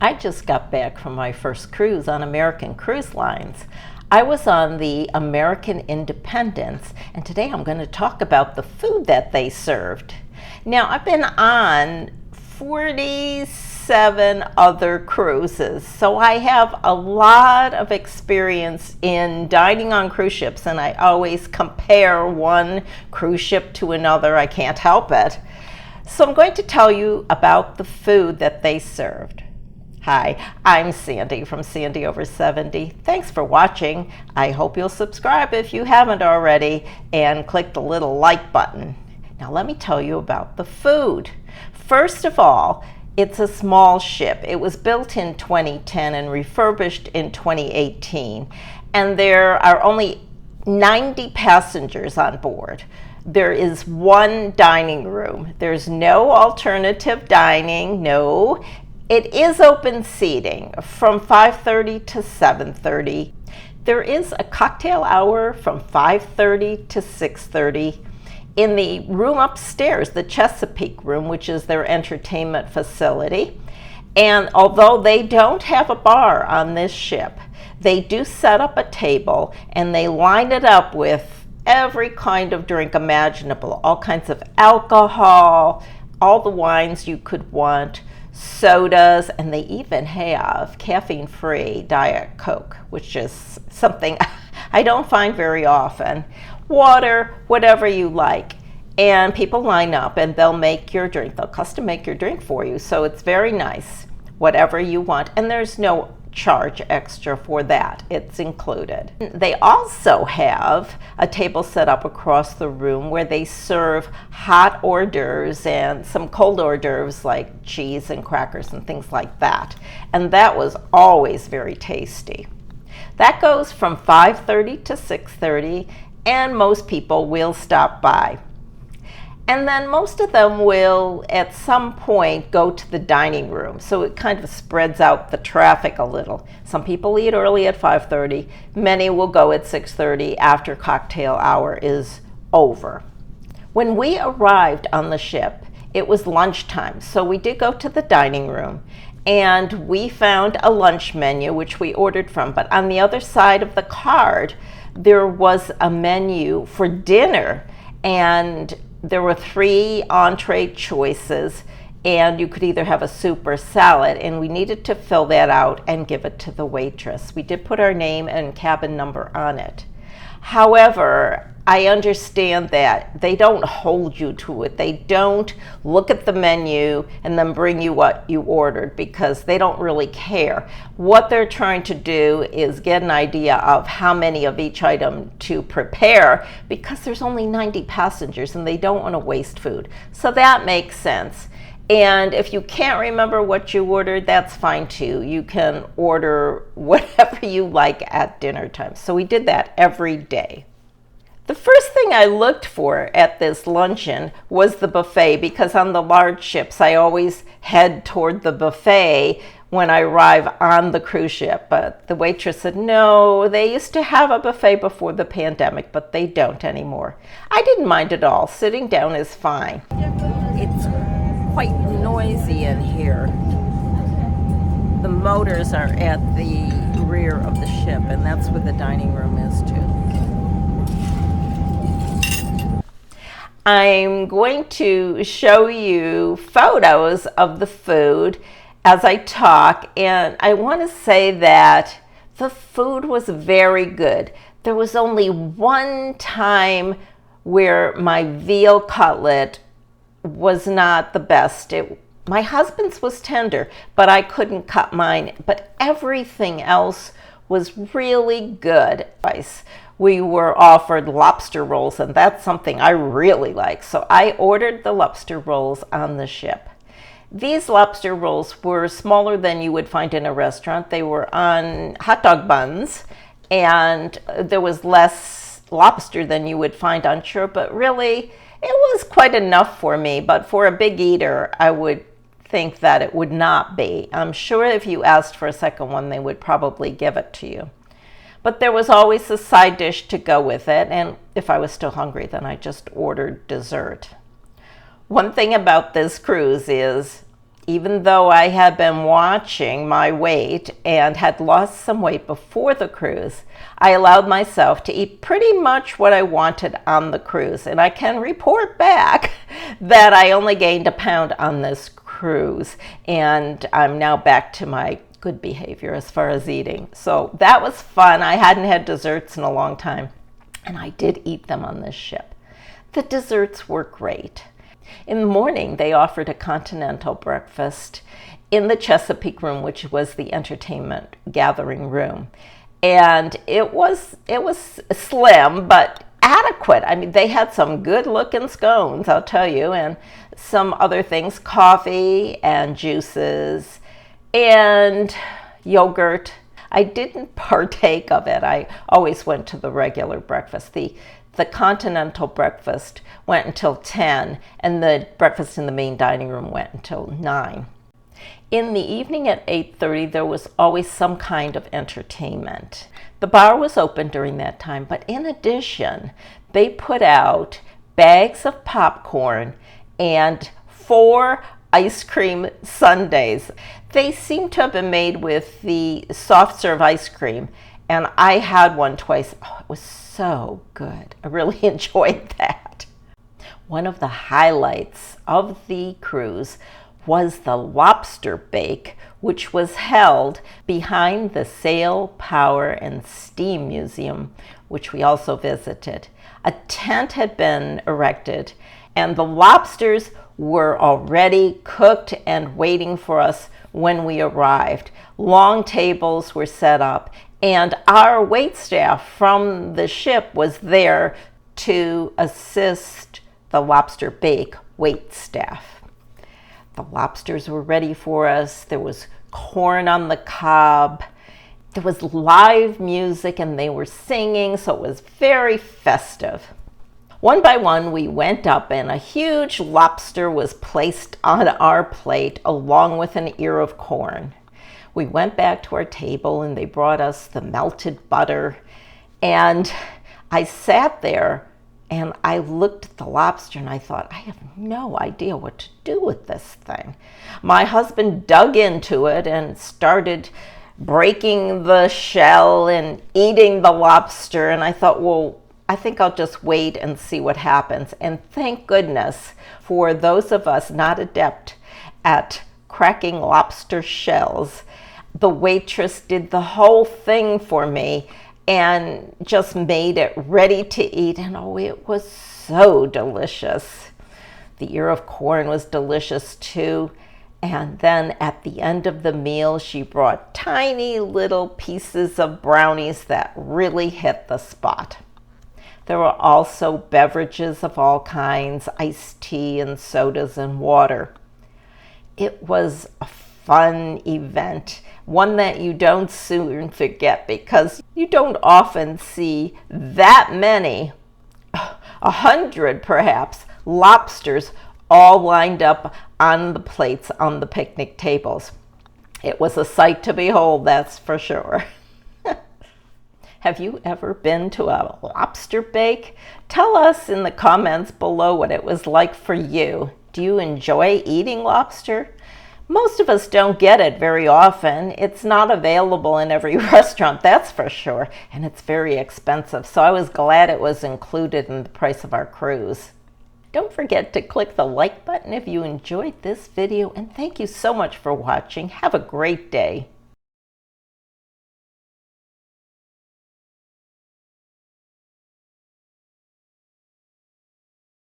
I just got back from my first cruise on American Cruise Lines. I was on the American Independence, and today I'm going to talk about the food that they served. Now, I've been on 47 other cruises, so I have a lot of experience in dining on cruise ships, and I always compare one cruise ship to another. I can't help it. So I'm going to tell you about the food that they served. Hi, I'm Sandy from Sandy Over 70. Thanks for watching. I hope you'll subscribe if you haven't already and click the little like button. Now let me tell you about the food. First of all, it's a small ship. It was built in 2010 and refurbished in 2018. And there are only 90 passengers on board. There is one dining room. There's no alternative dining, no. It is open seating from 5:30 to 7:30. There is a cocktail hour from 5:30 to 6:30. In the room upstairs, the Chesapeake room, which is their entertainment facility. And although they don't have a bar on this ship, they do set up a table and they line it up with every kind of drink imaginable, all kinds of alcohol, all the wines you could want, sodas, and they even have caffeine-free Diet Coke, which is something I don't find very often. Water, whatever you like. And people line up and they'll make your drink. They'll custom make your drink for you. So it's very nice, whatever you want. And there's no charge extra for that. It's included. They also have a table set up across the room where they serve hot hors d'oeuvres and some cold hors d'oeuvres like cheese and crackers and things like that. And that was always very tasty. That goes from 5:30 to 6:30, and most people will stop by. And then most of them will, at some point, go to the dining room. So it kind of spreads out the traffic a little. Some people eat early at 5:30. Many will go at 6:30 after cocktail hour is over. When we arrived on the ship, it was lunchtime. So we did go to the dining room. And we found a lunch menu, which we ordered from. But on the other side of the card, there was a menu for dinner. And there were 3 entree choices, and you could either have a soup or salad, and we needed to fill that out and give it to the waitress. We did put our name and cabin number on it. However, I understand that they don't hold you to it. They don't look at the menu and then bring you what you ordered because they don't really care. What they're trying to do is get an idea of how many of each item to prepare because there's only 90 passengers and they don't want to waste food. So that makes sense. And if you can't remember what you ordered, that's fine too. You can order whatever you like at dinner time. So we did that every day. The first thing I looked for at this luncheon was the buffet because on the large ships, I always head toward the buffet when I arrive on the cruise ship. But the waitress said, no, they used to have a buffet before the pandemic, but they don't anymore. I didn't mind at all. Sitting down is fine. It's quite noisy in here. The motors are at the rear of the ship, and that's where the dining room is too. I'm going to show you photos of the food as I talk, and I want to say that the food was very good. There was only one time where my veal cutlet was not the best. My husband's was tender, but I couldn't cut mine. But everything else was really good. We were offered lobster rolls, and that's something I really like. So I ordered the lobster rolls on the ship. These lobster rolls were smaller than you would find in a restaurant. They were on hot dog buns, and there was less lobster than you would find on shore, but really it was quite enough for me. But for a big eater, I would think that it would not be. I'm sure if you asked for a second one, they would probably give it to you. But there was always a side dish to go with it, and if I was still hungry, then I just ordered dessert. One thing about this cruise is Even though I had been watching my weight and had lost some weight before the cruise, I allowed myself to eat pretty much what I wanted on the cruise. And I can report back that I only gained a pound on this cruise. And I'm now back to my good behavior as far as eating. So that was fun. I hadn't had desserts in a long time, and I did eat them on this ship. The desserts were great. In the morning, they offered a continental breakfast in the Chesapeake room, which was the entertainment gathering room. And it was slim, but adequate. I mean, they had some good looking scones, I'll tell you, and some other things, coffee and juices and yogurt. I didn't partake of it. I always went to the regular breakfast. The continental breakfast went until 10, and the breakfast in the main dining room went until 9. In the evening at 8:30, there was always some kind of entertainment. The bar was open during that time, but in addition, they put out bags of popcorn and 4 ice cream sundaes. They seem to have been made with the soft serve ice cream, and I had one twice. Oh, it was so good. I really enjoyed that. One of the highlights of the cruise was the lobster bake, which was held behind the Sail, Power, and Steam Museum, which we also visited. A tent had been erected, and the lobsters were already cooked and waiting for us when we arrived. Long tables were set up, and our wait staff from the ship was there to assist the lobster bake wait staff. The lobsters were ready for us. There was corn on the cob. There was live music, and they were singing, so it was very festive. One by one, we went up, and a huge lobster was placed on our plate along with an ear of corn. We went back to our table, and they brought us the melted butter. And I sat there, and I looked at the lobster, and I thought, I have no idea what to do with this thing. My husband dug into it and started breaking the shell and eating the lobster. And I thought, well, I think I'll just wait and see what happens. And thank goodness for those of us not adept at cracking lobster shells. The waitress did the whole thing for me and just made it ready to eat. And oh, it was so delicious. The ear of corn was delicious too. And then at the end of the meal, she brought tiny little pieces of brownies that really hit the spot. There were also beverages of all kinds, iced tea and sodas and water. It was a fun event, one that you don't soon forget because you don't often see that many, 100 perhaps, lobsters all lined up on the plates on the picnic tables. It was a sight to behold, that's for sure. Have you ever been to a lobster bake? Tell us in the comments below what it was like for you. Do you enjoy eating lobster? Most of us don't get it very often. It's not available in every restaurant, that's for sure, and it's very expensive. So I was glad it was included in the price of our cruise. Don't forget to click the like button if you enjoyed this video, and thank you so much for watching. Have a great day.